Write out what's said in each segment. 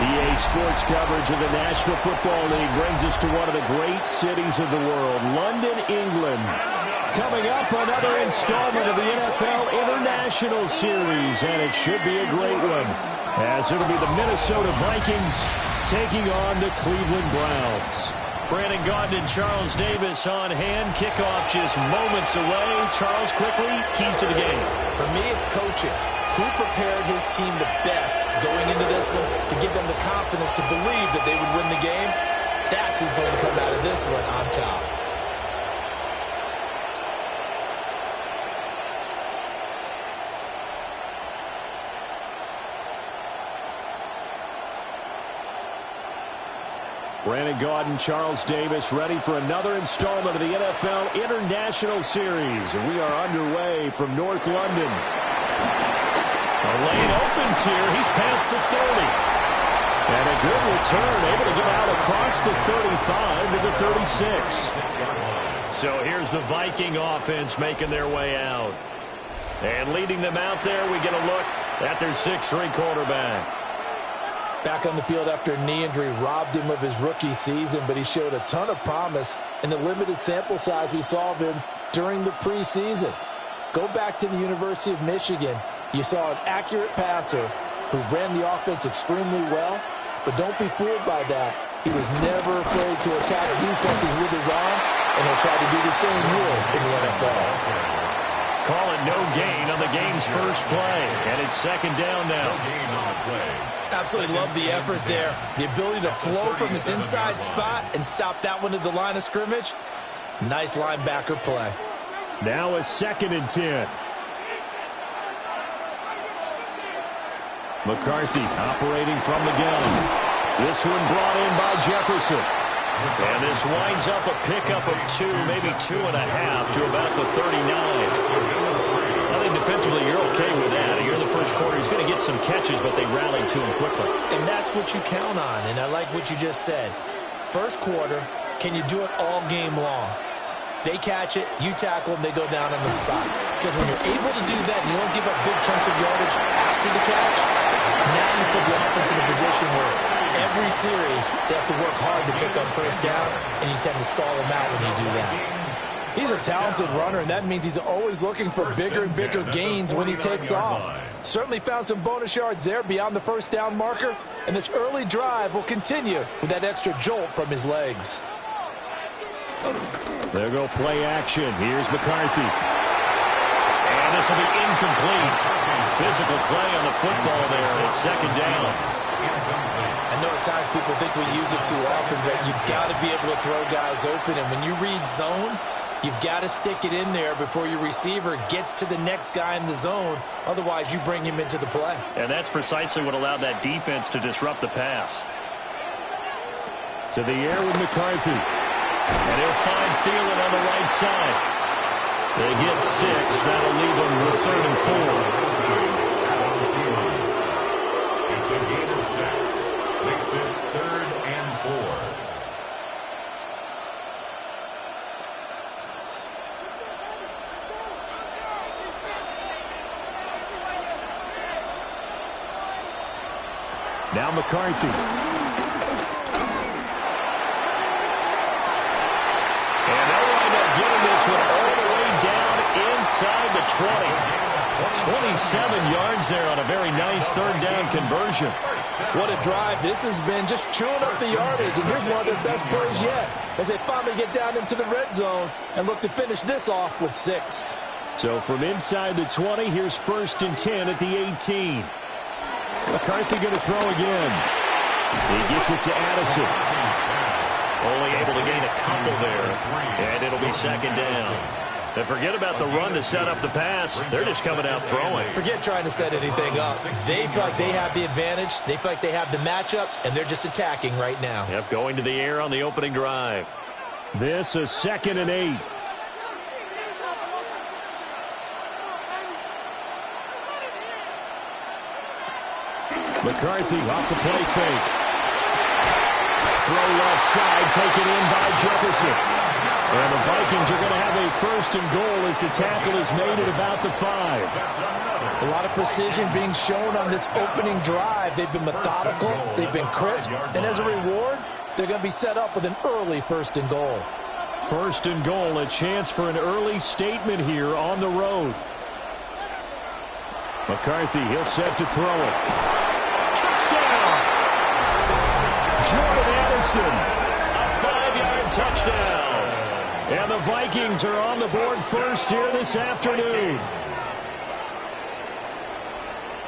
EA Sports coverage of the National Football League brings us to one of the great cities of the world, London, England. Coming up, another installment of the NFL International Series, and it should be a great one, as it'll be the Minnesota Vikings taking on the Cleveland Browns. Brandon Gaudin and Charles Davis on hand. Kickoff just moments away. Charles, quickly, keys to the game. For me, it's coaching. Who prepared his team the best going into this one to give them the confidence to believe that they would win the game? That's who's going to come out of this one on top. Brandon Gaudin, Charles Davis, ready for another installment of the NFL International Series. And we are underway from North London. The lane opens here. He's past the 30. And a good return, able to get out across the 35 to the 36. So here's the Viking offense making their way out. And leading them out there, we get a look at their 6'3" quarterback. Back on the field after a knee injury robbed him of his rookie season, but he showed a ton of promise in the limited sample size we saw of him during the preseason. Go back to the University of Michigan. You saw an accurate passer who ran the offense extremely well, but don't be fooled by that. He was never afraid to attack defenses with his arm, and he'll try to do the same here in the NFL. Call it no gain on the game's first play, and it's second down now. Absolutely love the effort there. The ability to flow from his inside spot and stop that one at the line of scrimmage. Nice linebacker play. Now a 2nd and 10. McCarthy operating from the gun. This one brought in by Jefferson. And this winds up a pickup of 2, maybe 2.5 to about the 39. I think defensively you're okay with that. Here in the first quarter, he's going to get some catches, but they rallied to him quickly. And that's what you count on, and I like what you just said. First quarter, can you do it all game long? They catch it, you tackle them, they go down on the spot. Because when you're able to do that, you don't give up big chunks of yardage after the catch, now you put the offense in a position where every series they have to work hard to pick up first downs, and you tend to stall them out when you do that. He's a talented runner, and that means he's always looking for bigger and bigger gains when he takes off. Certainly found some bonus yards there beyond the first down marker, and this early drive will continue with that extra jolt from his legs. There go play action. Here's McCarthy. And this will be incomplete. Physical play on the football there. It's second down. I know at times people think we use it too often, but you've got to be able to throw guys open. And when you read zone, you've got to stick it in there before your receiver gets to the next guy in the zone. Otherwise, you bring him into the play. And that's precisely what allowed that defense to disrupt the pass. To the air with McCarthy. And he'll find Thielen on the right side. They get 6. That'll leave them with 3rd and 4. Now McCarthy. And they'll wind up getting this one all the way down inside the 20. 27 yards there on a very nice third down conversion. What a drive. This has been just chewing up the yardage. And here's one of their best plays yet as they finally get down into the red zone and look to finish this off with 6. So from inside the 20, here's 1st and 10 at the 18. McCarthy going to throw again. He gets it to Addison. Only able to gain a couple there. And it'll be 2nd down. And forget about the run to set up the pass. They're just coming out throwing. Forget trying to set anything up. They feel like they have the advantage. They feel like they have the matchups, and they're just attacking right now. Yep, going to the air on the opening drive. This is 2nd and 8. McCarthy off the play fake. Throw left side, taken in by Jefferson. And the Vikings are going to have a 1st and goal as the tackle is made at about the 5. A lot of precision being shown on this opening drive. They've been methodical, they've been crisp, and as a reward, they're going to be set up with an early 1st and goal. 1st and goal, a chance for an early statement here on the road. McCarthy, he'll set to throw it. Touchdown! Jordan Addison, a 5-yard touchdown. And the Vikings are on the board first here this afternoon.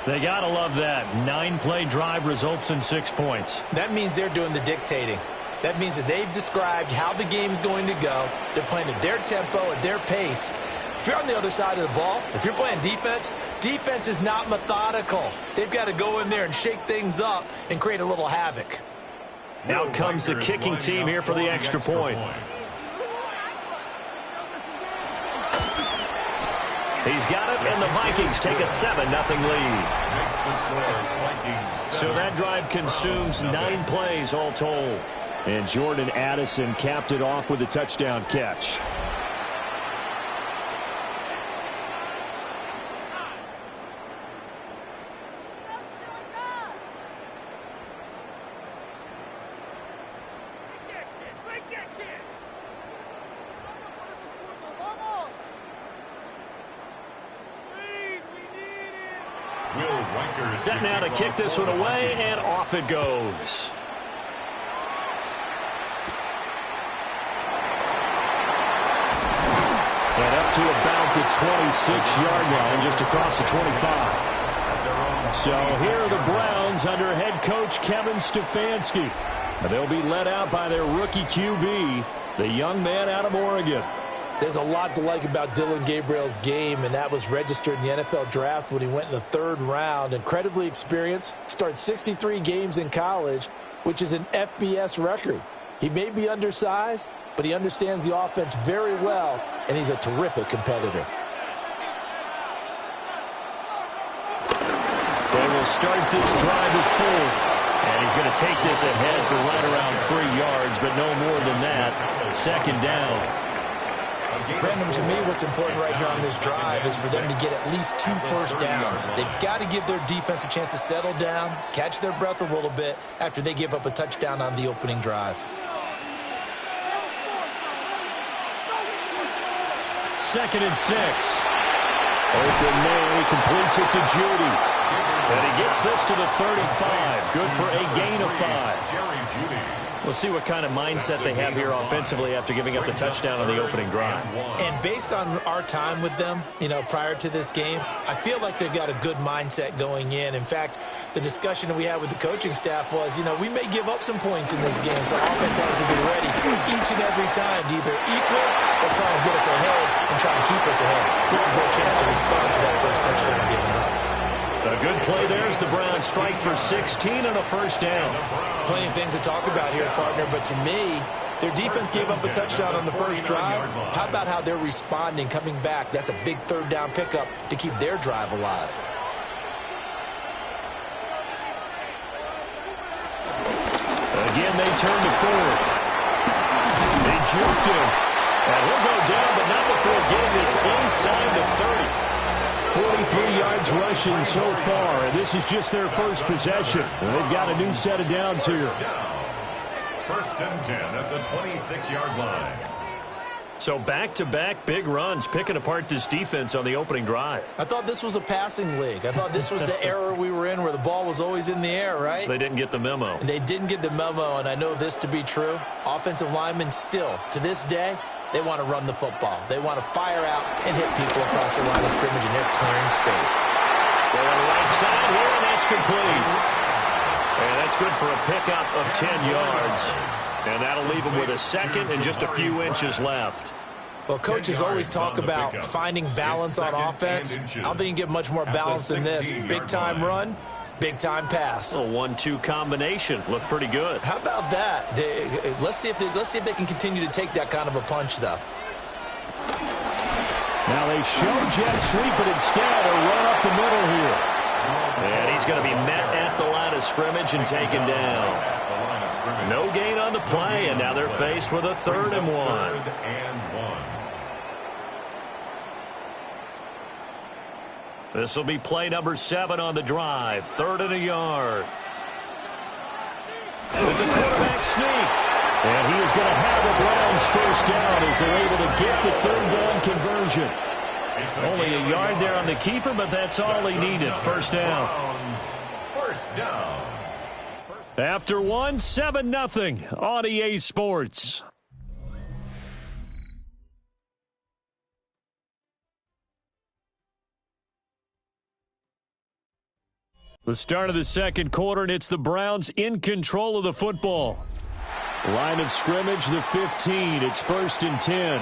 They got to love that. 9-play drive results in 6 points. That means they're doing the dictating. That means that they've described how the game's going to go. They're playing at their tempo, at their pace. If you're on the other side of the ball, if you're playing defense, defense is not methodical. They've got to go in there and shake things up and create a little havoc. Out comes the kicking team here for the extra point. He's got it, and the Vikings take a 7-0 lead. So that drive consumes 9 plays all told. And Jordan Addison capped it off with a touchdown catch. Set now to kick this one away, and off it goes. And up to about the 26-yard line, just across the 25. So here are the Browns under head coach Kevin Stefanski. They'll be led out by their rookie QB, the young man out of Oregon. There's a lot to like about Dylan Gabriel's game, and that was registered in the NFL draft when he went in the 3rd round. Incredibly experienced, started 63 games in college, which is an FBS record. He may be undersized, but he understands the offense very well, and he's a terrific competitor. They will start this drive with 4. And he's going to take this ahead for right around 3 yards, but no more than that. 2nd down. Brandon, to me, what's important right here on this drive is for them to get at least 2 first downs. They've got to give their defense a chance to settle down, catch their breath a little bit after they give up a touchdown on the opening drive. 2nd and 6. Open man, he completes it to Judy. And he gets this to the 35. Good for a gain of 5. We'll see what kind of mindset they have here offensively after giving up the touchdown on the opening drive. And based on our time with them, prior to this game, I feel like they've got a good mindset going in. In fact, the discussion that we had with the coaching staff was, we may give up some points in this game, so offense has to be ready each and every time to either equal or try and get us ahead and try and keep us ahead. This is their chance to respond to that first touchdown given up. A good play there as the Browns strike for 16 and a 1st down. Plenty of things to talk about here, partner, but to me, their defense gave up a touchdown on the first drive. How about how they're responding, coming back? That's a big 3rd down pickup to keep their drive alive. Again, they turn to 4. They juked him. And he'll go down, but not before getting this inside the 30. 43 yards rushing so far, and this is just their first possession. They've got a new set of downs here. First and 10 at the 26-yard line. So back-to-back big runs, picking apart this defense on the opening drive. I thought this was a passing league. I thought this was the era we were in where the ball was always in the air, right? They didn't get the memo. They didn't get the memo, and I know this to be true. Offensive linemen still, to this day, they want to run the football. They want to fire out and hit people across the line of scrimmage, and they're clearing space. They're on the right side here, and that's complete. And that's good for a pickup of 10 yards. And that'll leave them with a second and just a few inches left. Well, coaches always talk about finding balance on offense. I don't think you can get much more balance than this. Big-time run, big-time pass. A 1-2 combination. Looked pretty good. How about that? Let's see if they can continue to take that kind of a punch, though. Now they show jet sweep, but instead a run up the middle here. And he's going to be met at the line of scrimmage and taken down. No gain on the play, and now they're faced with a 3rd and 1. This will be play number 7 on the drive. 3rd and a yard. It's a quarterback sneak. And he is going to have the Browns first down as they're able to get the 3rd down conversion. Only a yard there on the keeper, but that's all he needed. First down. First down. After 7-0 on EA Sports. The start of the second quarter, and it's the Browns in control of the football. Line of scrimmage, the 15. It's 1st and 10.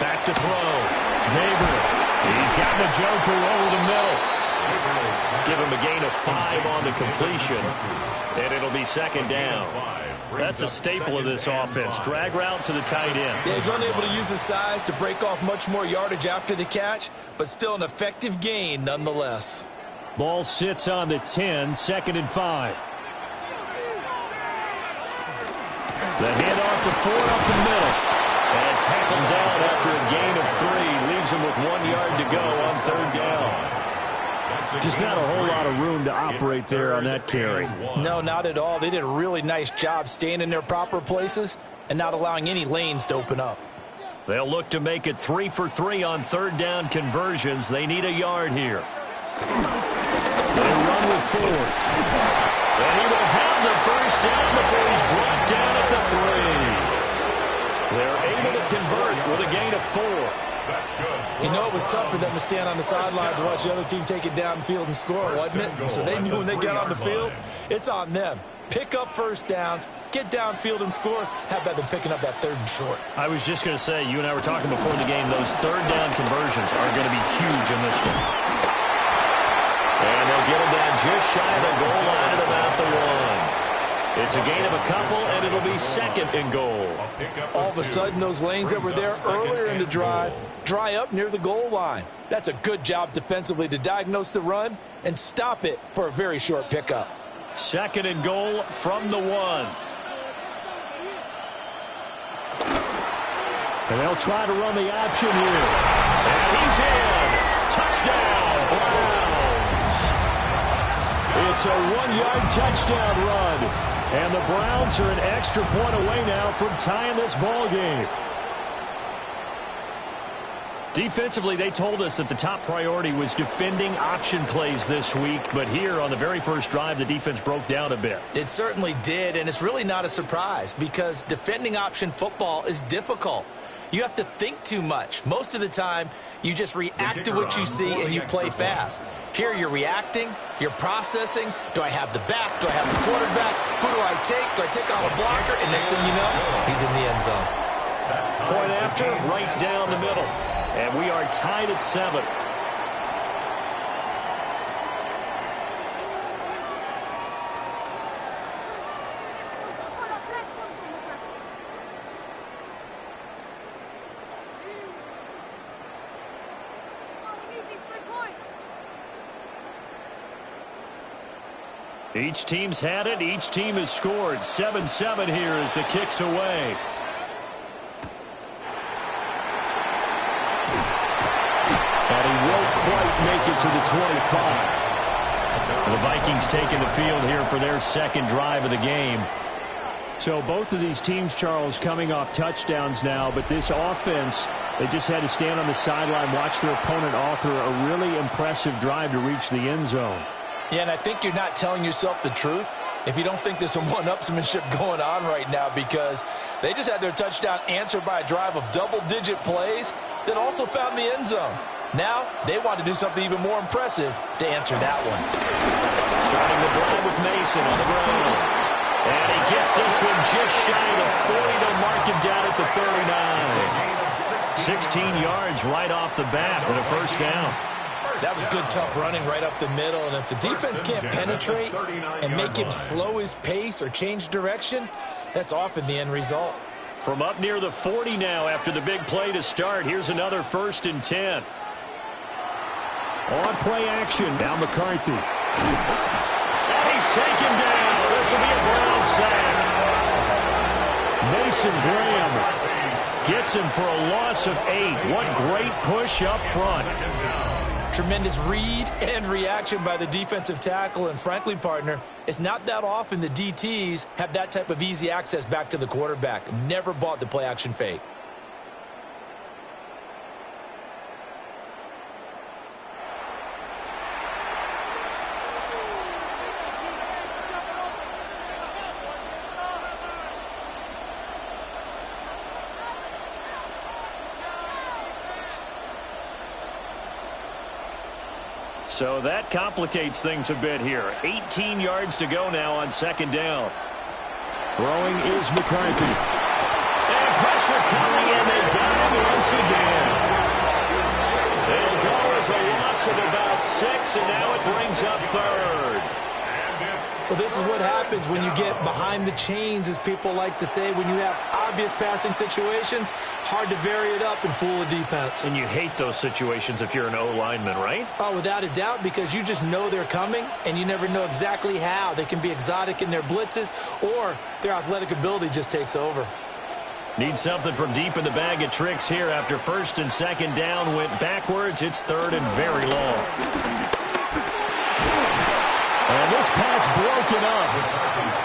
Back to throw. Gabriel. He's got the joker over the middle. Give him a gain of 5 on the completion, and it'll be 2nd down. That's a staple of this offense. Drag route to the tight end. Yeah, he's unable to use his size to break off much more yardage after the catch, but still an effective gain nonetheless. Ball sits on the 10, 2nd and 5. The handoff to Ford up the middle. And tackled down after a gain of 3. Leaves him with 1 yard to go on 3rd down. Just not a whole lot of room to operate there on that carry. No, not at all. They did a really nice job staying in their proper places and not allowing any lanes to open up. They'll look to make it 3 for 3 on 3rd down conversions. They need a yard here. They run with Ford. And he will have the first down before he's brought down at the 3. They're able to convert with a gain of 4. That's good. You know, it was tough for them to stand on the sidelines and watch the other team take it downfield and score, wasn't it? So they knew when they got on the field, it's on them. Pick up first downs, get downfield and score. How about them picking up that 3rd and short? I was just going to say, you and I were talking before the game, those 3rd down conversions are going to be huge in this one. And they'll get him down just shy of the goal line at about the 1. It's a gain of a couple, and it'll be 2nd and goal. All of a sudden, those lanes that were there earlier in the drive dry up near the goal line. That's a good job defensively to diagnose the run and stop it for a very short pickup. 2nd and goal from the 1. And they'll try to run the option here. And he's in. Touchdown, Browns. It's a 1-yard touchdown run. And the Browns are an extra point away now from tying this ball game. Defensively, they told us that the top priority was defending option plays this week. But here on the very first drive, the defense broke down a bit. It certainly did, and it's really not a surprise because defending option football is difficult. You have to think too much. Most of the time, you just react to what you see and you play fast. Here you're reacting, you're processing. Do I have the back? Do I have the quarterback? Who do I take? Do I take on a blocker? And next thing you know, he's in the end zone. Point after, right down the middle. And we are tied at 7. Each team's had it. Each team has scored. 7-7 here as the kick's away. to the 25. The Vikings taking the field here for their second drive of the game. So both of these teams, Charles, coming off touchdowns now, but this offense, they just had to stand on the sideline, watch their opponent author a really impressive drive to reach the end zone. Yeah, and I think you're not telling yourself the truth if you don't think there's some one-upsmanship going on right now, because they just had their touchdown answered by a drive of double-digit plays that also found the end zone. Now they want to do something even more impressive to answer that one. Starting the drive with Mason on the ground. And he gets this one just shy of the 40 to mark him down at the 39. 16 yards right off the bat with a first down. That was good, tough running right up the middle. And if the defense can't penetrate and make him slow his pace or change direction, that's often the end result. From up near the 40 now after the big play to start. Here's another 1st and 10. On play action. Now McCarthy. And he's taken down. This will be a Brown sack. Mason Graham gets him for a loss of 8. What great push up front. Tremendous read and reaction by the defensive tackle. And frankly, partner, it's not that often the DTs have that type of easy access back to the quarterback. Never bought the play action fake. So that complicates things a bit here. 18 yards to go now on 2nd down. Throwing is McCarthy. And pressure coming, and they got him once again. They'll go as a loss of about 6, and now it brings up 3rd. Well, this is what happens when you get behind the chains, as people like to say. When you have obvious passing situations, hard to vary it up and fool a defense. And you hate those situations if you're an O-lineman, right? Oh, without a doubt, because you just know they're coming, and you never know exactly how. They can be exotic in their blitzes, or their athletic ability just takes over. Need something from deep in the bag of tricks here after 1st and 2nd down went backwards. It's 3rd and very long. And this pass broken up.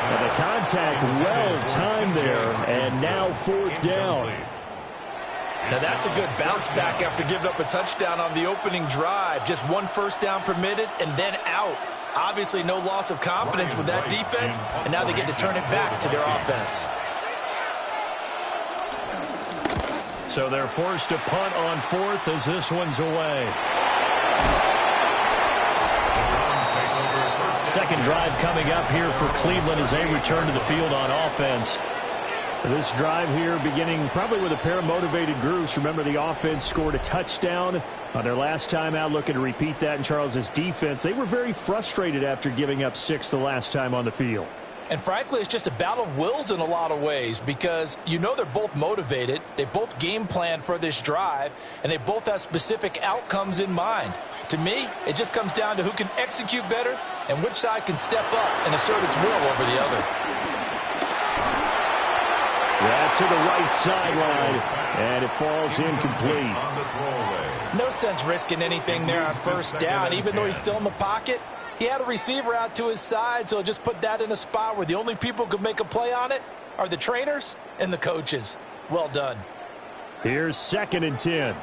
And the contact well-timed there. And now 4th down. Now that's a good bounce back after giving up a touchdown on the opening drive. Just 1 first down permitted and then out. Obviously no loss of confidence with that defense. And now they get to turn it back to their offense. So they're forced to punt on 4th as this one's away. Second drive coming up here for Cleveland as they return to the field on offense. This drive here beginning probably with a pair of motivated groups. Remember, the offense scored a touchdown on their last time out, looking to repeat that in Charles's defense. They were very frustrated after giving up 6 the last time on the field. And frankly, it's just a battle of wills in a lot of ways, because you know they're both motivated, they both game plan for this drive, and they both have specific outcomes in mind. To me, it just comes down to who can execute better and which side can step up and assert its will over the other. That's to the right sideline, and it falls incomplete. No sense risking anything there on 1st down, even though he's still in the pocket. He had a receiver out to his side, so just put that in a spot where the only people who can make a play on it are the trainers and the coaches. Well done. Here's 2nd and 10.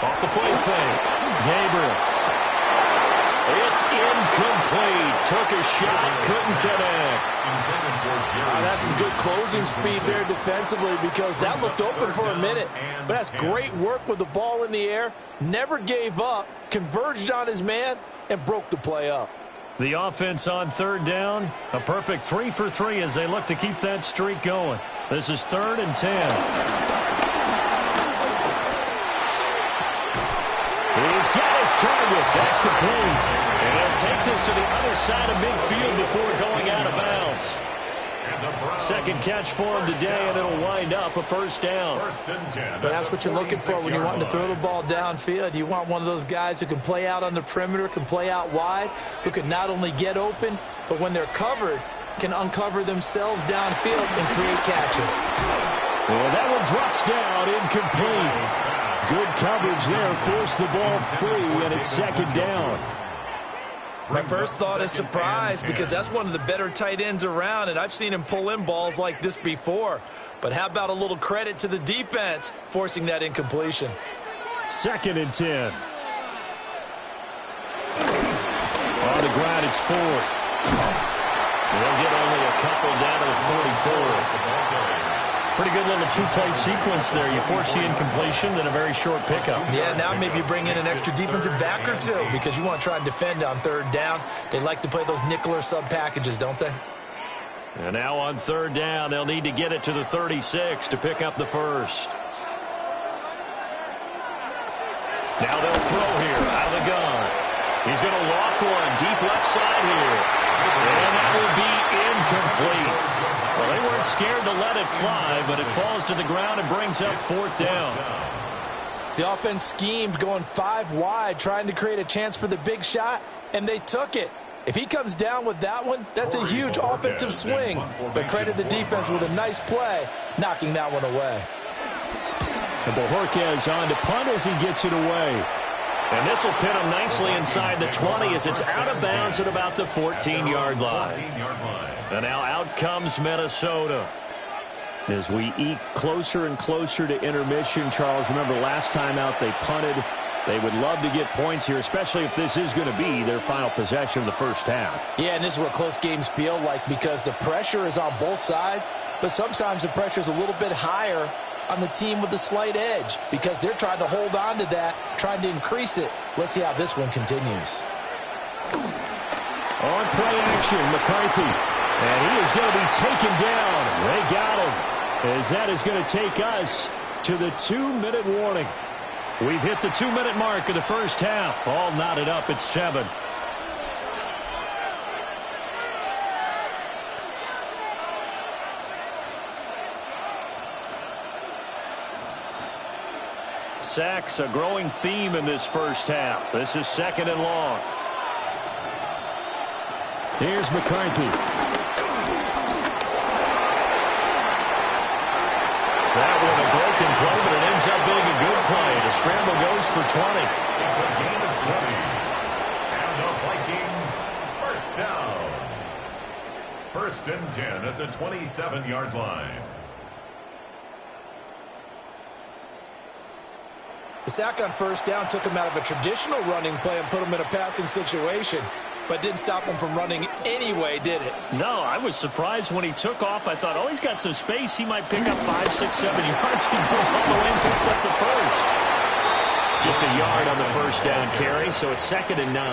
Off the play fake. Gabriel. It's incomplete. Took a shot, couldn't connect. That's some good closing speed there defensively, because that looked open for a minute. But that's great work with the ball in the air. Never gave up, converged on his man, and broke the play up. The offense on 3rd down, a perfect 3 for 3 as they look to keep that streak going. This is 3rd and 10. He's got his target. That's complete. And he'll take this to the other side of midfield before going out of bounds. Second catch for him today, and it'll wind up a 1st down. But that's what you're looking for when you're wanting to throw the ball downfield. You want one of those guys who can play out on the perimeter, can play out wide, who can not only get open, but when they're covered, can uncover themselves downfield and create catches. And that one drops down, incomplete. Good coverage there, forced the ball free, and it's second down. My first thought is surprise because that's one of the better tight ends around, and I've seen him pull in balls like this before. But how about a little credit to the defense forcing that incompletion? Second and 10. On the ground, it's Ford. They'll get only a couple down to the 44. Pretty good little two-play sequence there. You force the incompletion, then a very short pickup. Yeah, now maybe you bring in an extra defensive back or two because you want to try and defend on third down. They like to play those nickel or sub packages, don't they? And now on third down, they'll need to get it to the 36 to pick up the first. Now they'll throw here out of the gun. He's going to lock one deep left side here. And that will be incomplete. Well, they weren't scared to let it fly, but it falls to the ground and brings up fourth down. The offense schemed going 5 wide, trying to create a chance for the big shot, and they took it. If he comes down with that one, that's a huge offensive swing. But credit the defense with a nice play, knocking that one away. And Bojorquez on to punt as he gets it away. And this will pin him nicely inside the 20 as it's out of bounds at about the 14-yard line. And now out comes Minnesota. As we eke closer and closer to intermission, Charles, remember last time out they punted. They would love to get points here, especially if this is going to be their final possession of the first half. Yeah, and this is what close games feel like because the pressure is on both sides, but sometimes the pressure is a little bit higher on the team with the slight edge because they're trying to hold on to that, trying to increase it. Let's see how this one continues. On play action, McCarthy. And he is going to be taken down. They got him. As that is going to take us to the 2-minute warning. We've hit the 2-minute mark of the first half. All knotted up at 7. Sacks, a growing theme in this first half. This is second and long. Here's McCarthy. That was a broken play, but it ends up being a good play. The scramble goes for 20. It's a gain of 20. And the Vikings, first down. First and 10 at the 27-yard line. The sack on first down took him out of a traditional running play and put him in a passing situation, but didn't stop him from running anyway, did it? No, I was surprised when he took off. I thought, oh, he's got some space. He might pick up 5, 6, 7 yards. He goes all the way and picks up the first. Just a yard on the first down carry, so it's second and 9.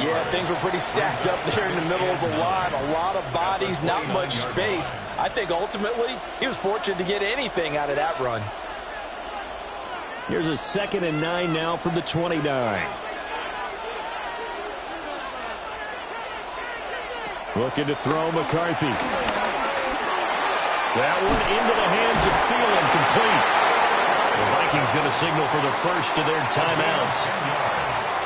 Yeah, things were pretty stacked up there in the middle of the line. A lot of bodies, not much space. I think ultimately he was fortunate to get anything out of that run. Here's a second and 9 now from the 29. Looking to throw McCarthy. That one into the hands of Thielen, complete. The Vikings going to signal for the first of their timeouts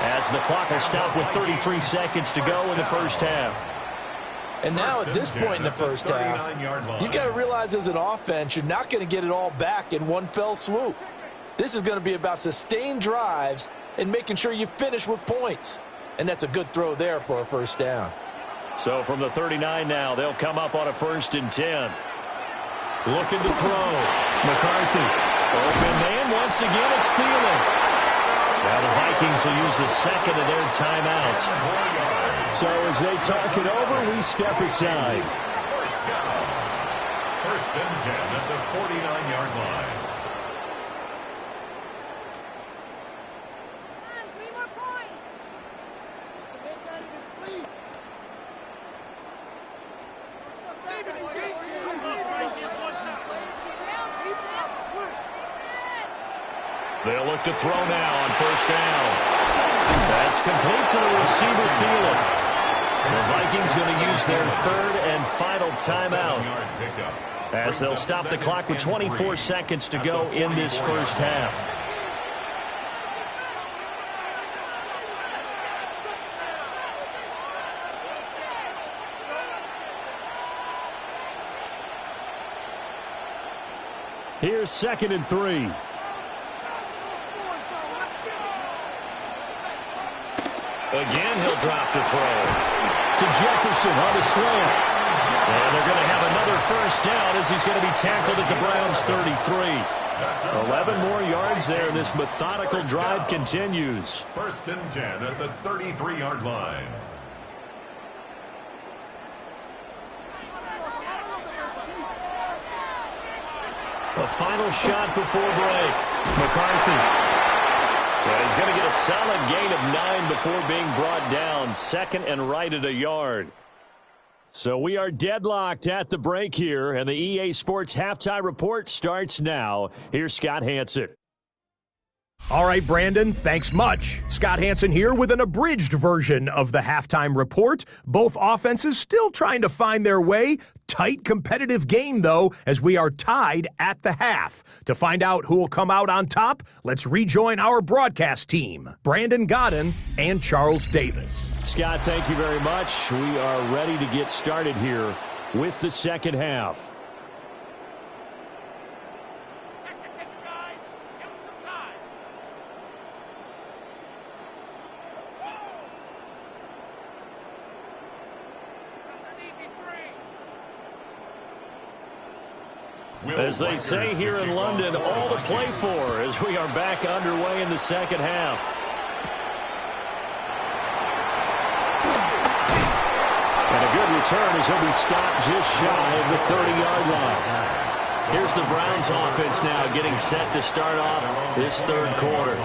as the clock will stop with 33 seconds to go in the first half. And now at this point in the first half, you've got to realize as an offense, you're not going to get it all back in one fell swoop. This is going to be about sustained drives and making sure you finish with points. And that's a good throw there for a first down. So from the 39 now, they'll come up on a first and 10. Looking to throw. McCarthy. Open man once again. It's Thielen. Now the Vikings will use the second of their timeouts. So as they talk it over, we step aside. First down. First and 10 at the 49-yard line. They'll look to throw now on first down. That's complete to the receiver, Thielen. The Vikings going to use their third and final timeout as they'll stop the clock with 24 seconds to go in this first half. Here's 2nd and 3. Again, he'll drop to throw. To Jefferson on the slant. And they're going to have another first down as he's going to be tackled at the Browns' 33. 11 more yards there, and this methodical drive continues. 1st and 10 at the 33-yard line. A final shot before break. McCarthy. And he's going to get a solid gain of 9 before being brought down. 2nd and right at a yard. So we are deadlocked at the break here, and the EA Sports Halftime Report starts now. Here's Scott Hanson. All right, Brandon, thanks much. Scott Hanson here with an abridged version of the halftime report. Both offenses still trying to find their way. Tight competitive game, though, as we are tied at the half. To find out who will come out on top, let's rejoin our broadcast team, Brandon Godden and Charles Davis. Scott, thank you very much. We are ready to get started here with the second half. As they say here in London, all to play for as we are back underway in the second half. And a good return as he'll be stopped just shy of the 30-yard line. Here's the Browns offense now getting set to start off this third quarter.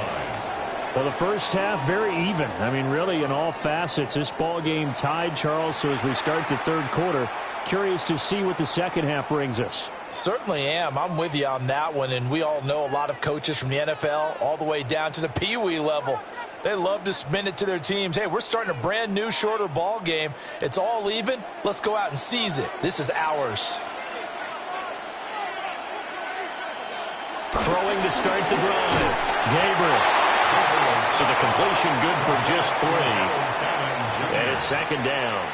Well, the first half, very even. I mean, really, in all facets, this ball game tied, Charles. So as we start the third quarter, curious to see what the second half brings us. Certainly am. I'm with you on that one, and we all know a lot of coaches from the NFL all the way down to the Pee-wee level. They love to spin it to their teams. Hey, we're starting a brand new, shorter ball game. It's all even. Let's go out and seize it. This is ours. Throwing to start the drive. Gabriel. So the completion good for just 3. And it's 2nd down.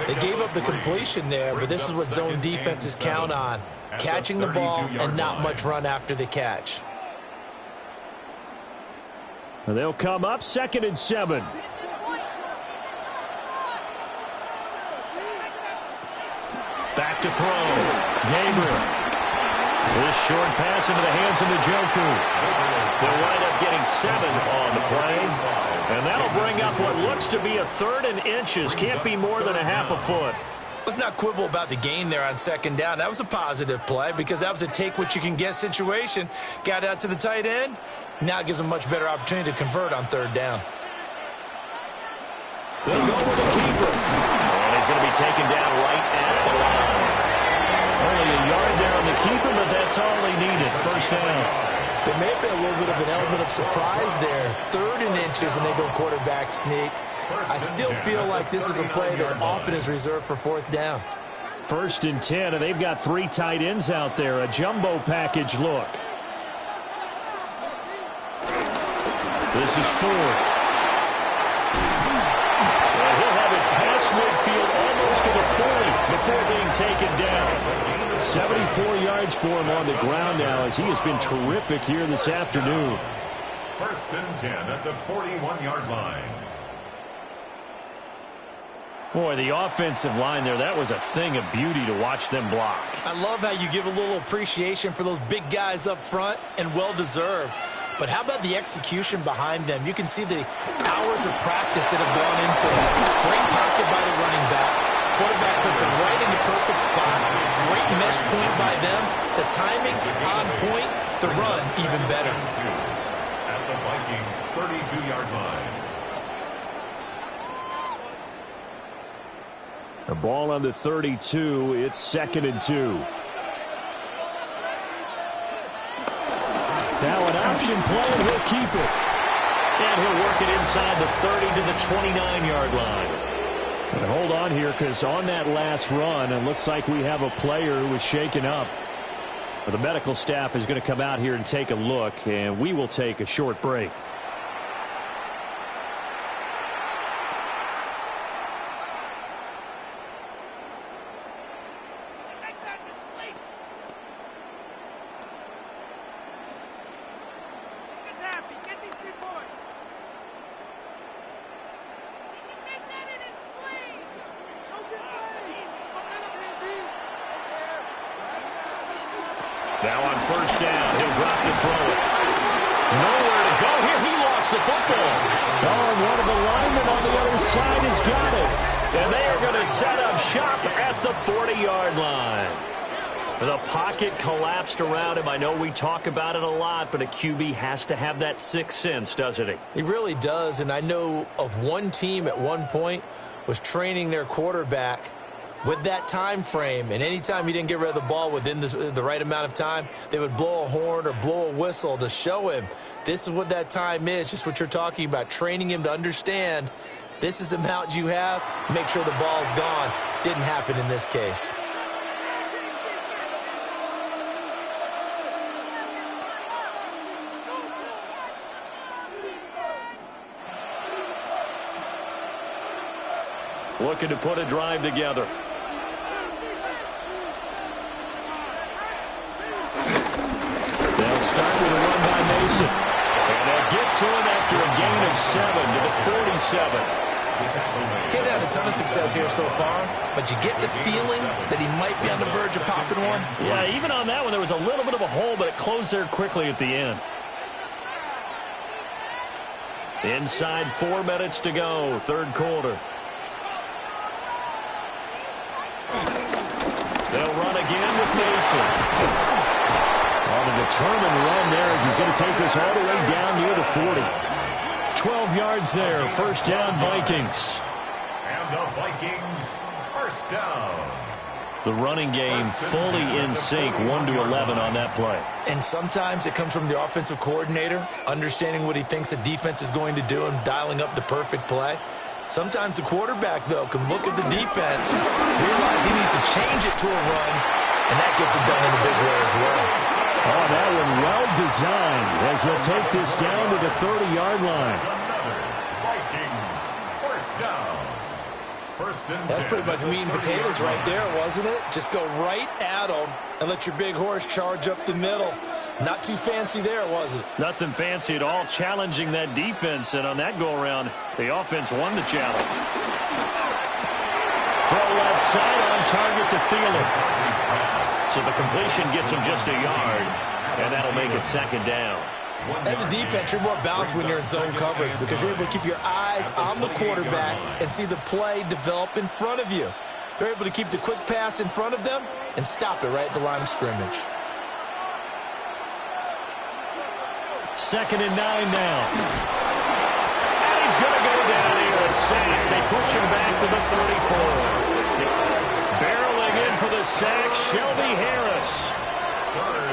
They gave up the completion there, but this is what zone defenses count on. Catching the ball and not much run after the catch. They'll come up 2nd and 7. Back to throw. Gabriel. This short pass into the hands of Njoku. They'll wind up getting 7 on the play. And that'll bring up what looks to be a 3rd and inches. Can't be more than a half a foot. Let's not quibble about the gain there on 2nd down. That was a positive play because that was a take-what-you-can-get situation. Got out to the tight end. Now it gives them much better opportunity to convert on 3rd down. They'll go with the keeper. And he's going to be taken down right at the line. Only a yard there on the keeper, but that's all he needed. First down. There may have been a little bit of an element of surprise there. 3rd and inches, and they go quarterback sneak. I still feel like this is a play that often is reserved for 4th down. 1st and 10, and they've got 3 tight ends out there. A jumbo package look. This is Ford. And he'll have it past midfield almost to the 40 before being taken down. 74 yards for him on the ground now as he has been terrific here this afternoon. 1st and 10 at the 41-yard line. Boy, the offensive line there, that was a thing of beauty to watch them block. I love how you give a little appreciation for those big guys up front, and well-deserved. But how about the execution behind them? You can see the hours of practice that have gone into it. Great pocket by the running back. Quarterback puts him right in the perfect spot. Great mesh point by them. The timing on point. The run even better. At the Vikings' 32-yard line. The ball on the 32. It's 2nd and 2. Now an option play, and he'll keep it. And he'll work it inside the 30 to the 29-yard line. And hold on here, because on that last run, it looks like we have a player who was shaken up. But the medical staff is going to come out here and take a look, and we will take a short break. Now on first down, he'll drop to throw it. Nowhere to go here. He lost the football. Oh, and one of the linemen on the other side has got it. And they are going to set up shop at the 40-yard line. The pocket collapsed around him. I know we talk about it a lot, but a QB has to have that sixth sense, doesn't he? He really does, and I know of one team at one point was training their quarterback with that time frame, and anytime he didn't get rid of the ball within the right amount of time, they would blow a horn or blow a whistle to show him this is what that time is, just what you're talking about, training him to understand this is the amount you have, make sure the ball's gone. Didn't happen in this case. Looking to put a drive together. They'll start with a run by Mason. And they'll get to him after a gain of 7 to the 47. He's had a ton of success here so far, but you get the feeling that he might be on the verge of popping one. Yeah, even on that one, there was a little bit of a hole, but it closed there quickly at the end. Inside 4 minutes to go, third quarter. They'll run again with Mason. On a determined run there as he's going to take this all the way down near the 40. 12 yards there, first down Vikings. And the Vikings, first down. The running game fully in sync, 1-11 on that play. And sometimes it comes from the offensive coordinator, understanding what he thinks the defense is going to do and dialing up the perfect play. Sometimes the quarterback, though, can look at the defense, realize he needs to change it to a run, and that gets it done in a big way as well. Oh, that one well designed as he'll take this down to the 30-yard line. Vikings, first down. First and 10. That's pretty much meat and potatoes right there, wasn't it? Just go right at them and let your big horse charge up the middle. Not too fancy there, was it? Nothing fancy at all, challenging that defense, and on that go-around, the offense won the challenge. Throw left side on target to Thielen. So the completion gets him just a yard, and that'll make it second down. As a defense, you're more balanced when you're in zone coverage because you're able to keep your eyes on the quarterback and see the play develop in front of you. You're able to keep the quick pass in front of them and stop it right at the line of scrimmage. Second and 9 now. And he's going to go down here and sack. They push him back to the 34. Barreling in for the sack, Shelby Harris.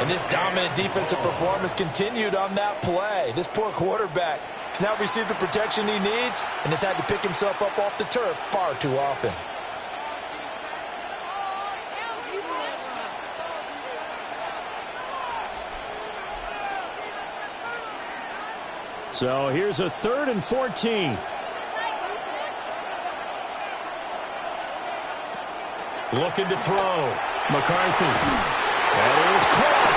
And this dominant defensive performance continued on that play. This poor quarterback has now received the protection he needs and has had to pick himself up off the turf far too often. So here's a 3rd and 14. Looking to throw. McCarthy. That is caught.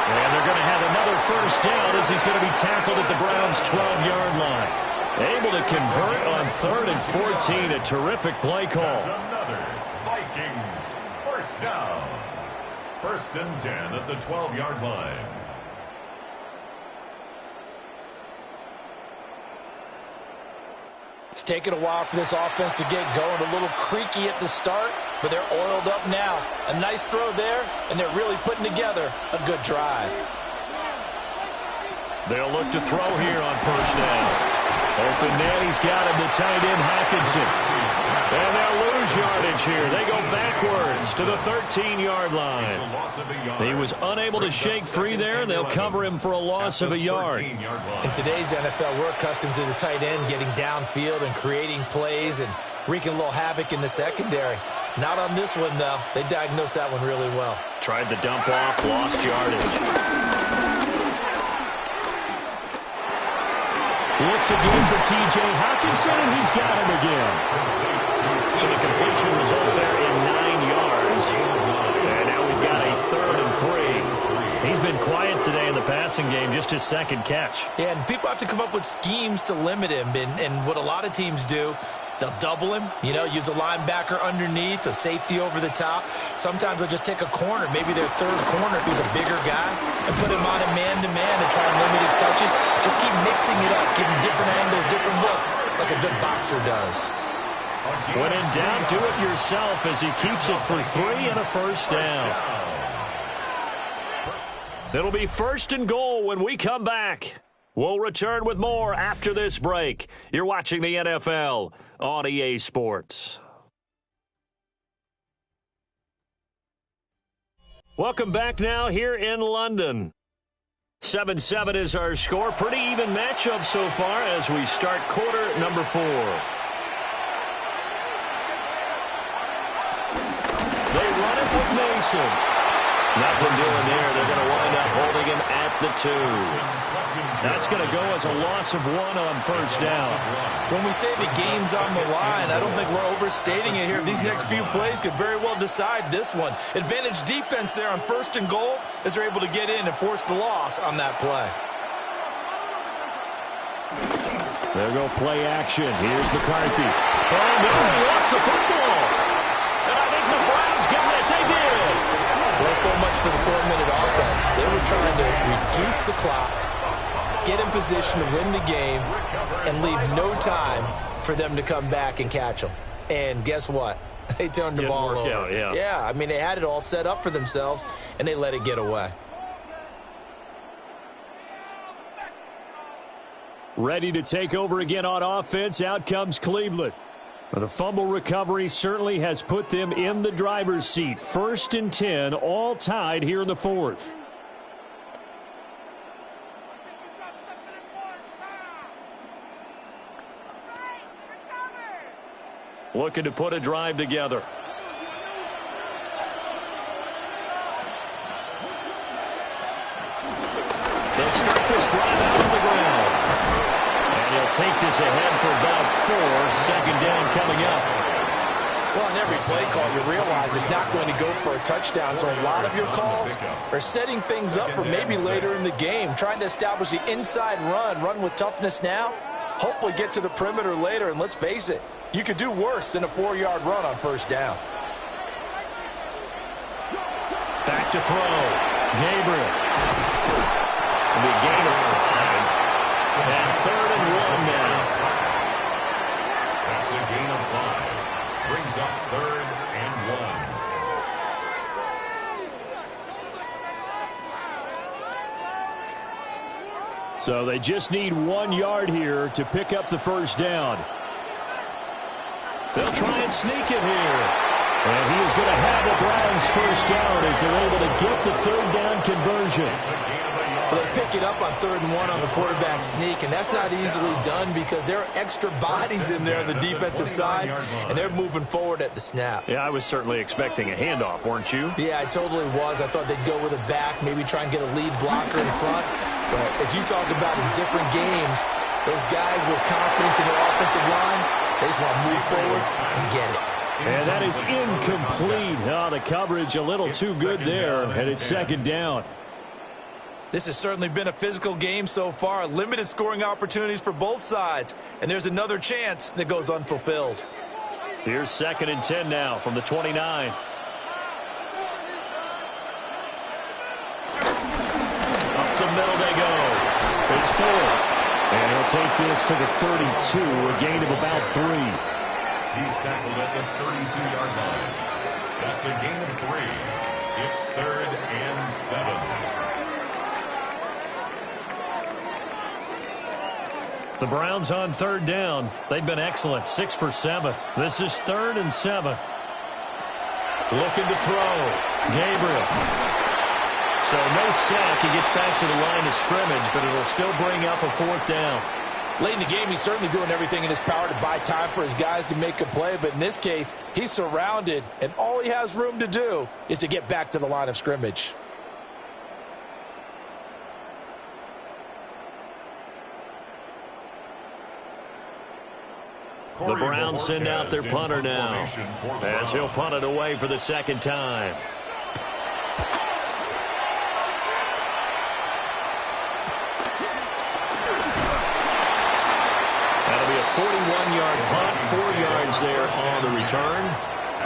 And they're going to have another first down as he's going to be tackled at the Browns' 12-yard line. Able to convert on 3rd and 14. A terrific play call. Another Vikings, first down. First and 10 at the 12-yard line. It's taken a while for this offense to get going. A little creaky at the start, but they're oiled up now. A nice throw there, and they're really putting together a good drive. They'll look to throw here on first down. Open man, he's got him, the tight end, Hockenson. And they'll lose yardage here. They go backwards to the 13-yard line. He was unable to shake free there. They'll cover him for a loss of a yard. In today's NFL, we're accustomed to the tight end getting downfield and creating plays and wreaking a little havoc in the secondary. Not on this one, though. They diagnosed that one really well. Tried to dump off, lost yardage. Looks again for T.J. Hockenson, and he's got him again. So the completion results there in 9 yards. And now we've got a 3rd and 3. He's been quiet today in the passing game, just his second catch. Yeah, and people have to come up with schemes to limit him. And what a lot of teams do They'll double him, use a linebacker underneath, a safety over the top. Sometimes they'll just take a corner, maybe their third corner if he's a bigger guy, and put him on a man-to-man to try and limit his touches. Just keep mixing it up, giving different angles, different looks, like a good boxer does. When in doubt, do it yourself as he keeps it for 3 and a first down. It'll be 1st and goal when we come back. We'll return with more after this break. You're watching the NFL on EA Sports. Welcome back now here in London. 7-7 is our score. Pretty even matchup so far as we start quarter number 4. They run it with Mason. Nothing doing there. They're going to wind up holding him at the 2. That's going to go as a loss of 1 on first down. When we say the game's on the line, I don't think we're overstating it here. These next few plays could very well decide this one. Advantage defense there on 1st and goal as they're able to get in and force the loss on that play. There go play action. Here's McCarthy. Oh, no, he lost the football. And I think the Browns got it. They did. Well, so much for the 4-minute offense. They were trying to reduce the clock, get in position to win the game, and leave no time for them to come back and catch them. And guess what? They turned the ball over. Out, yeah. Yeah, I mean, they had it all set up for themselves, and they let it get away. Ready to take over again on offense. Out comes Cleveland. The fumble recovery certainly has put them in the driver's seat. 1st and 10, all tied here in the 4th. Looking to put a drive together. They'll start this drive out of the ground. And he'll take this ahead for about 4. 2nd down coming up. Well, in every play call, you realize it's not going to go for a touchdown. So a lot of your calls are setting things up for maybe later in the game, trying to establish the inside run with toughness now, hopefully get to the perimeter later. And let's face it, you could do worse than a 4-yard run on 1st down. Back to throw. Gabriel. It'll be a gain of 5. And 3rd and 1 now. That's a gain of 5. Brings up 3rd and 1. So they just need 1 yard here to pick up the first down. They'll try and sneak it here. And he is going to have the Browns first down as they're able to get the 3rd down conversion. Well, they pick it up on 3rd and 1 on the quarterback sneak, and that's not easily done because there are extra bodies in there on the defensive side, and they're moving forward at the snap. Yeah, I was certainly expecting a handoff, weren't you? Yeah, I totally was. I thought they'd go with a back, maybe try and get a lead blocker in front. But as you talk about in different games, those guys with confidence in their offensive line, they just want to move forward and get it. And that is incomplete. Oh, the coverage a little too good there, and it's 2nd down. This has certainly been a physical game so far. Limited scoring opportunities for both sides. And there's another chance that goes unfulfilled. Here's 2nd and 10 now from the 29. Up the middle they go. It's 4. And he'll take this to the 32, a gain of about 3. He's tackled at the 32-yard line. That's a gain of 3. It's 3rd and 7. The Browns on 3rd down. They've been excellent. 6 for 7. This is 3rd and 7. Looking to throw. Gabriel. So no sack. He gets back to the line of scrimmage, but it'll still bring up a 4th down. Late in the game, he's certainly doing everything in his power to buy time for his guys to make a play. But in this case, he's surrounded, and all he has room to do is to get back to the line of scrimmage. The Browns send out their punter now as he'll punt it away for the 2nd time. That'll be a 41-yard punt, 4 yards there on the return.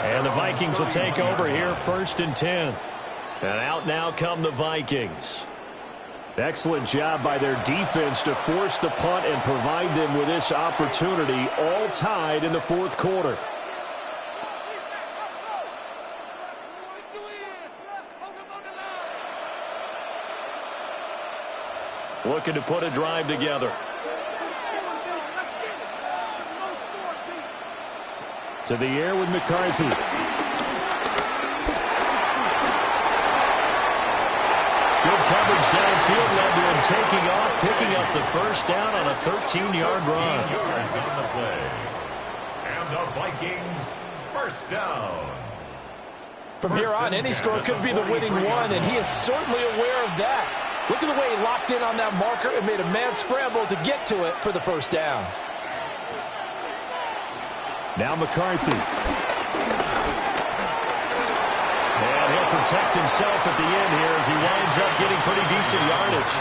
And the Vikings will take over here, 1st and 10. And out now come the Vikings. Excellent job by their defense to force the punt and provide them with this opportunity, all tied in the 4th quarter. Looking to put a drive together. To the air with McCarthy. Good coverage downfield led to him taking off, picking up the 1st down on a 13-yard run. 13 yards on the play. And the Vikings, 1st down. From here on, any score could be the winning one, and he is certainly aware of that. Look at the way he locked in on that marker and made a man scramble to get to it for the 1st down. Now McCarthy. And he'll protect himself at the end here as he winds up getting pretty decent yardage.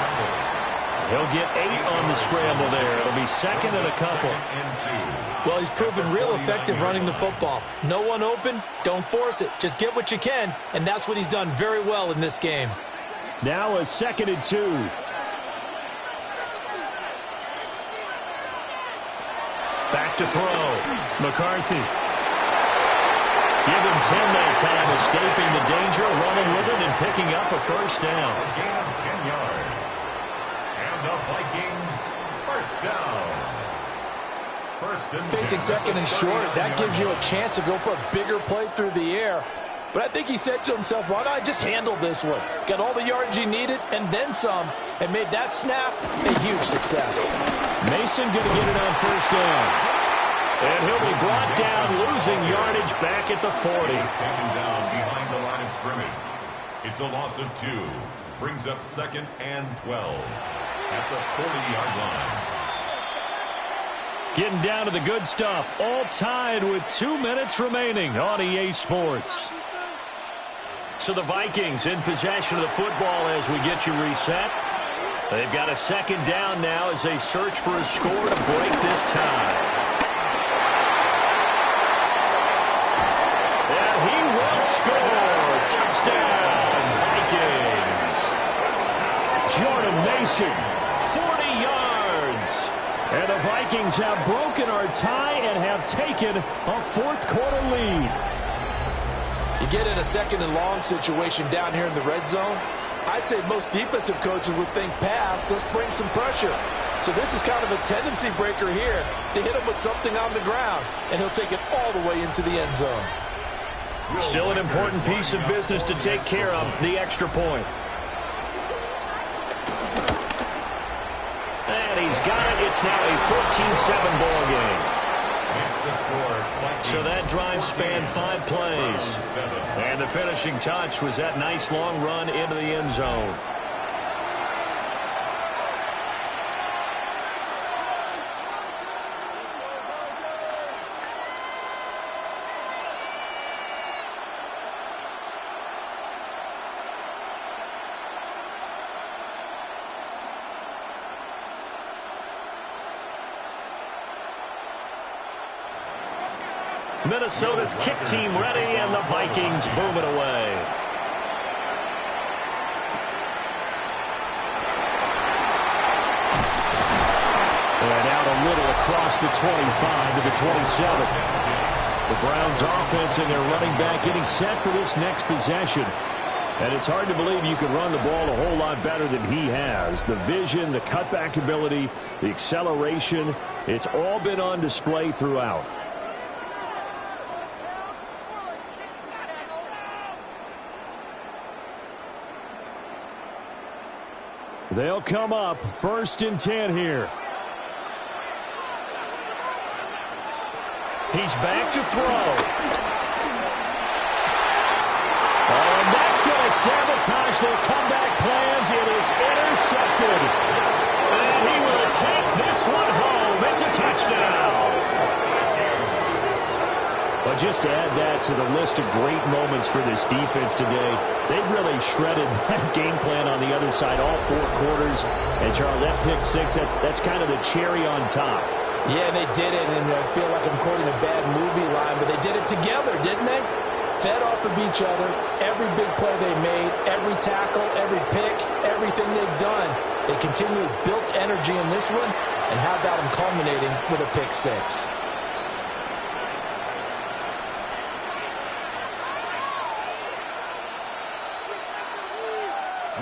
He'll get 8 on the scramble there. It'll be 2nd and a couple. Well, he's proven real effective running the football. No one open, don't force it. Just get what you can, and that's what he's done very well in this game. Now a 2nd and 2. Back to throw. McCarthy. Give him 10 that time, escaping the danger, running with it, and picking up a 1st down. A gain of 10 yards. And the Vikings, 1st down. 1st and 10. Facing 2nd and short, that gives you a chance to go for a bigger play through the air. But I think he said to himself, why don't I just handle this one? Got all the yards he needed and then some, and made that snap a huge success. Mason going to get it on 1st down. And he'll be brought down, losing yardage back at the 40. He's taken down behind the line of scrimmage. It's a loss of 2. Brings up 2nd and 12 at the 40-yard line. Getting down to the good stuff. All tied with 2 minutes remaining on EA Sports. So the Vikings in possession of the football as we get you reset. They've got a 2nd down now as they search for a score to break this tie. And he will score. Touchdown, Vikings. Jordan Mason, 40 yards. And the Vikings have broken our tie and have taken a 4th quarter lead. You get in a 2nd and long situation down here in the red zone, I'd say most defensive coaches would think pass, let's bring some pressure. So this is kind of a tendency breaker here to hit him with something on the ground, and he'll take it all the way into the end zone. Still an important piece of business to take care of, the extra point. And he's got it. It's now a 14-7 ball game. The score, so that drive spanned 5 plays. And the finishing touch was that nice long run into the end zone. Minnesota's kick team ready, and the Vikings boom it away. And out a little across the 25 to the 27. The Browns offense and their running back getting set for this next possession. And it's hard to believe you can run the ball a whole lot better than he has. The vision, the cutback ability, the acceleration, it's all been on display throughout. They'll come up 1st and 10 here. He's back to throw. And that's going to sabotage their comeback plans. It is intercepted. And he will take this one home. It's a touchdown. But just to add that to the list of great moments for this defense today, they've really shredded that game plan on the other side all 4 quarters. And, Charles, that pick 6, that's kind of the cherry on top. Yeah, they did it, and I feel like I'm quoting a bad movie line, but they did it together, didn't they? Fed off of each other, every big play they made, every tackle, every pick, everything they've done. They continually built energy in this one, and how about them culminating with a pick six?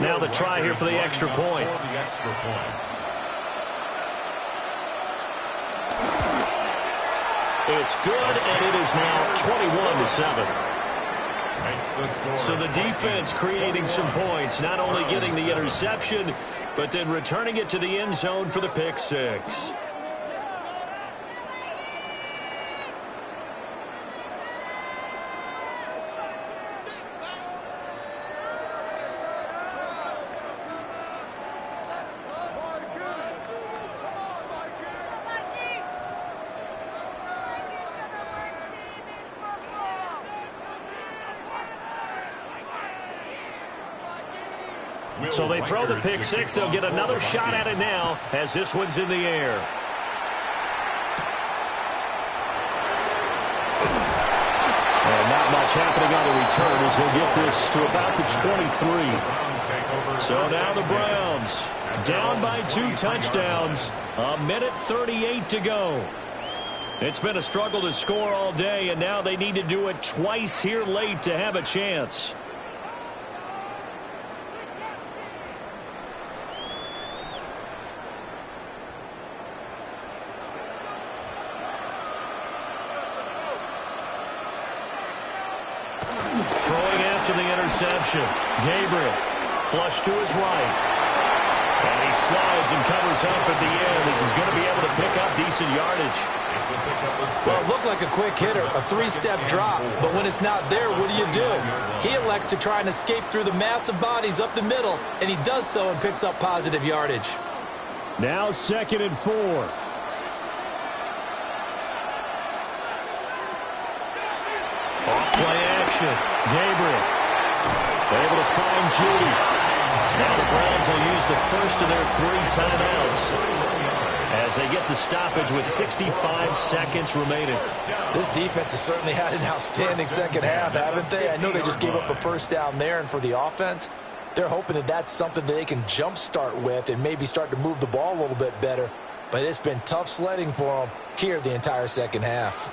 Now the try here for the extra point. It's good, and it is now 21-7. So the defense creating some points, not only getting the interception, but then returning it to the end zone for the pick six. So they throw the pick six. They'll get another shot at it now as this one's in the air. And not much happening on the return as he'll get this to about the 23. So now the Browns down by 2 touchdowns. 1:38 to go. It's been a struggle to score all day, and now they need to do it twice here late to have a chance. Throwing after the interception. Gabriel, flush to his right. And he slides and covers up at the end as he's going to be able to pick up decent yardage. Well, it looked like a quick hitter, a 3-step drop. But when it's not there, what do? He elects to try and escape through the massive bodies up the middle, and he does so and picks up positive yardage. Now 2nd and 4. Off-play action. Gabriel able to find Judy. Now the Browns will use the first of their 3 timeouts as they get the stoppage with 65 seconds remaining. This defense has certainly had an outstanding second half, haven't they? I know they just gave up a first down there, and for the offense, they're hoping that that's something that they can jumpstart with and maybe start to move the ball a little bit better. But it's been tough sledding for them here the entire second half.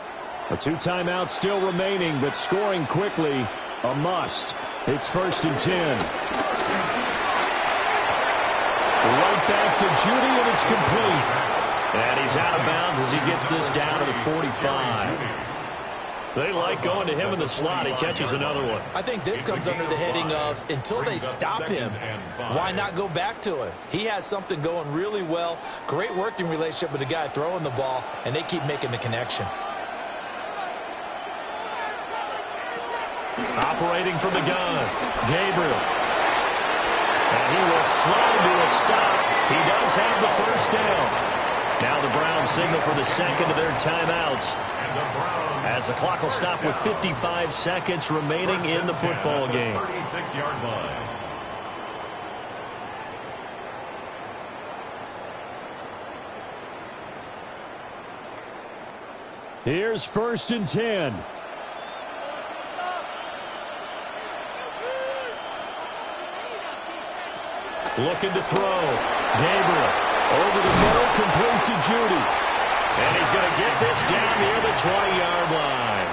2 timeouts still remaining, but scoring quickly, a must. It's 1st and 10. Right back to Judy, and it's complete. And he's out of bounds as he gets this down to the 45. They like going to him in the slot. He catches another one. I think this comes under the heading of, until they stop him, why not go back to him? He has something going really well, great working relationship with the guy throwing the ball, and they keep making the connection. Operating from the gun, Gabriel. And he will slide to a stop. He does have the first down. Now the Browns signal for the second of their timeouts, as the clock will stop with 55 seconds remaining in the football game. 36-yard line. Here's 1st and 10. Looking to throw. Gabriel over the middle, complete to Judy. And he's going to get this down near the 20-yard line.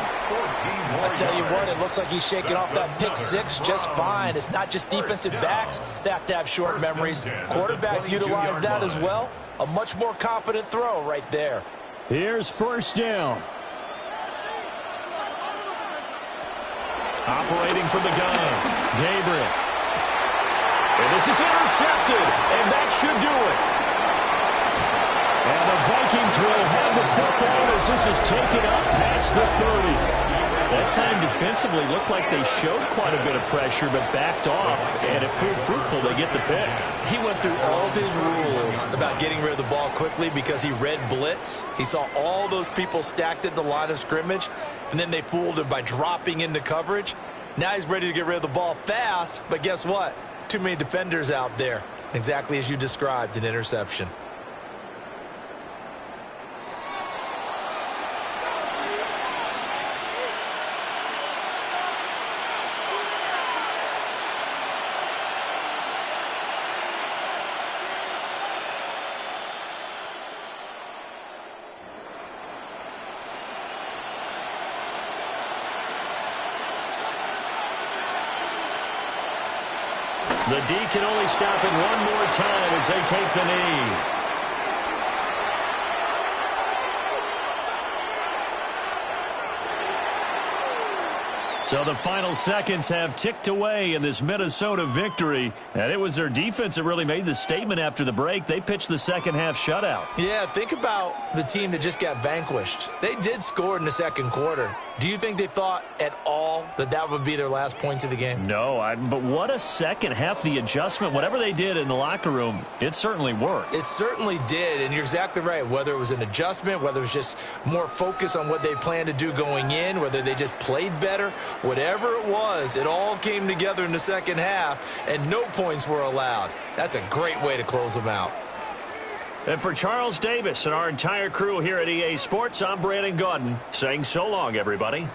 I tell you what, it looks like he's shaking off that pick six just fine. It's not just defensive backs that have to have short memories. Quarterbacks utilize that as well. A much more confident throw right there. Here's 1st down. Operating from the gun, Gabriel. And this is intercepted, and that should do it. And the Vikings will have the football as this is taken up past the 30. That time defensively looked like they showed quite a bit of pressure, but backed off, and it proved fruitful. They get the pick. He went through all of his rules about getting rid of the ball quickly because he read blitz. He saw all those people stacked at the line of scrimmage, and then they fooled him by dropping into coverage. Now he's ready to get rid of the ball fast, but guess what? Too many defenders out there. Exactly as you described, an interception. The D can only stop it one more time as they take the knee. So the final seconds have ticked away in this Minnesota victory. And it was their defense that really made the statement after the break. They pitched the second half shutout. Yeah, think about the team that just got vanquished. They did score in the second quarter. Do you think they thought at all that that would be their last points of the game? No, but what a second half. The adjustment, whatever they did in the locker room, it certainly worked. It certainly did, and you're exactly right. Whether it was an adjustment, whether it was just more focus on what they planned to do going in, whether they just played better, whatever it was, it all came together in the second half, and no points were allowed. That's a great way to close them out. And for Charles Davis and our entire crew here at EA Sports, I'm Brandon Gaudin saying so long, everybody.